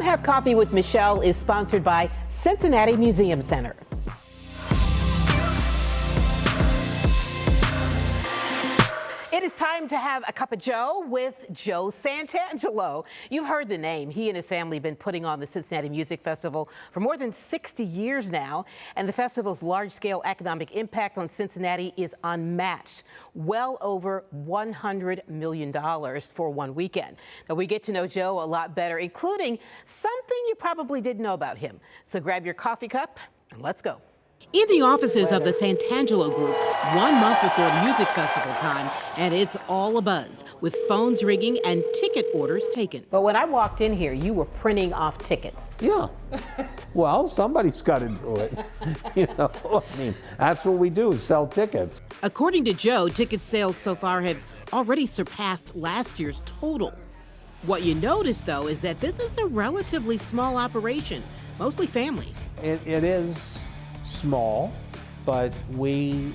Have Coffee with Michelle is sponsored by Cincinnati Museum Center. It is time to have a cup of Joe with Joe Santangelo. You've heard the name. He and his family have been putting on the Cincinnati Music Festival for more than 60 years now, and the festival's large-scale economic impact on Cincinnati is unmatched. Well over $100 million for one weekend. Now, we get to know Joe a lot better, including something you probably didn't know about him. So grab your coffee cup and let's go. In the offices of the Santangelo Group, 1 month before music festival time, and it's all abuzz, with phones ringing and ticket orders taken. But when I walked in here, you were printing off tickets. Yeah. Well, somebody's got to do it. I mean, that's what we do, is sell tickets. According to Joe, ticket sales so far have already surpassed last year's total. What you notice, though, is that this is a relatively small operation, mostly family. It is small, but we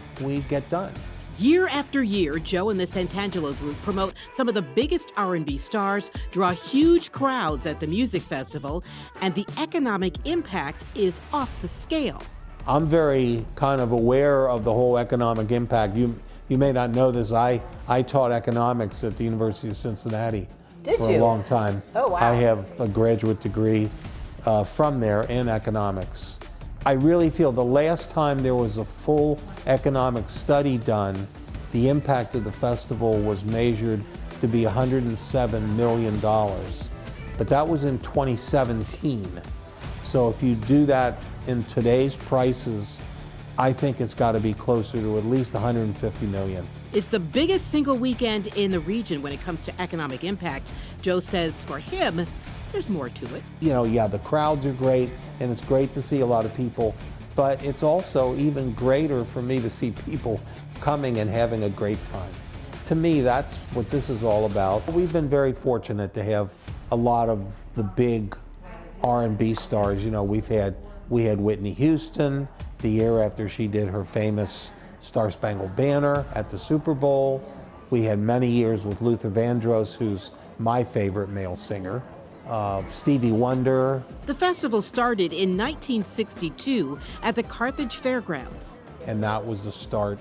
get done. Year after year, Joe and the Santangelo Group promote some of the biggest R&B stars, draw huge crowds at the music festival, and the economic impact is off the scale. I'm very kind of aware of the whole economic impact. You may not know this, I taught economics at the University of Cincinnati for a long time. Oh, wow. I have a graduate degree from there in economics. I really feel the last time there was a full economic study done, the impact of the festival was measured to be $107 million. But that was in 2017. So if you do that in today's prices, I think it's got to be closer to at least $150 million. It's the biggest single weekend in the region when it comes to economic impact. Joe says for him, there's more to it. Yeah, the crowds are great, and it's great to see a lot of people, but it's also even greater for me to see people coming and having a great time. To me, that's what this is all about. We've been very fortunate to have a lot of the big R&B stars. We had Whitney Houston the year after she did her famous Star Spangled Banner at the Super Bowl. We had many years with Luther Vandross, who's my favorite male singer. Stevie Wonder. The festival started in 1962 at the Carthage Fairgrounds. And that was the start.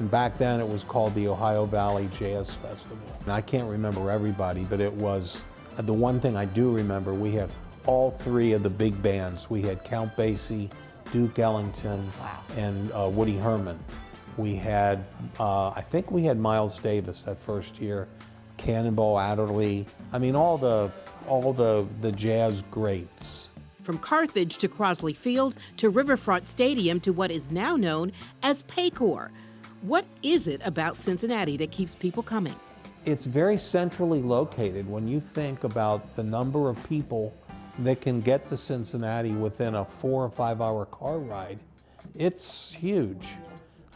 And back then it was called the Ohio Valley Jazz Festival. And I can't remember everybody, but it was, the one thing I do remember, we had all three of the big bands. We had Count Basie, Duke Ellington, and Woody Herman. We had, I think we had Miles Davis that first year, Cannonball Adderley. I mean, all the jazz greats. From Carthage to Crosley Field to Riverfront Stadium to what is now known as Paycor. What is it about Cincinnati that keeps people coming? It's very centrally located. When you think about the number of people that can get to Cincinnati within a 4 or 5 hour car ride, it's huge.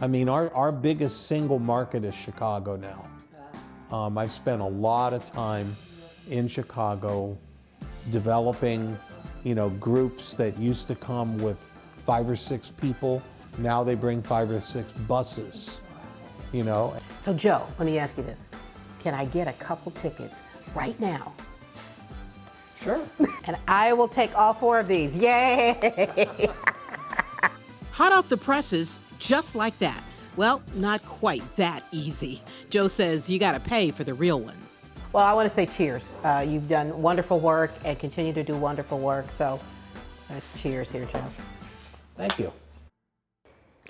I mean, our biggest single market is Chicago now. I've spent a lot of time in Chicago developing, groups that used to come with 5 or 6 people. Now they bring 5 or 6 buses, So Joe, let me ask you this. Can I get a couple tickets right now? Sure. And I will take all 4 of these. Yay! Hot off the presses, just like that. Well, not quite that easy. Joe says you got to pay for the real ones. Well, I want to say cheers. You've done wonderful work and continue to do wonderful work. So let's cheers here, Jeff. Thank you.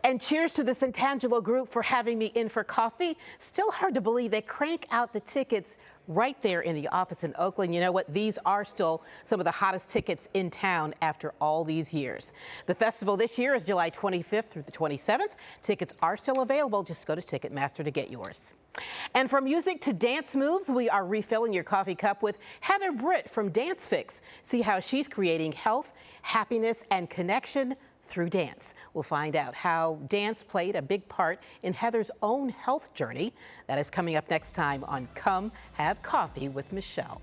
And cheers to the Santangelo Group for having me in for coffee. Still hard to believe they crank out the tickets right there in the office in Oakland. You know what? These are still some of the hottest tickets in town after all these years. The festival this year is July 25th through the 27th. Tickets are still available. Just go to Ticketmaster to get yours. And from music to dance moves, we are refilling your coffee cup with Heather Britt from Dance Fix. See how she's creating health, happiness, and connection through dance. We'll find out how dance played a big part in Heather's own health journey. That is coming up next time on Come Have Coffee with Michelle.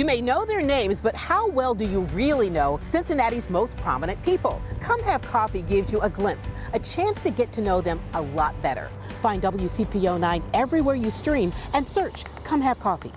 You may know their names, but how well do you really know Cincinnati's most prominent people? Come Have Coffee gives you a glimpse, a chance to get to know them a lot better. Find WCPO 9 everywhere you stream and search Come Have Coffee.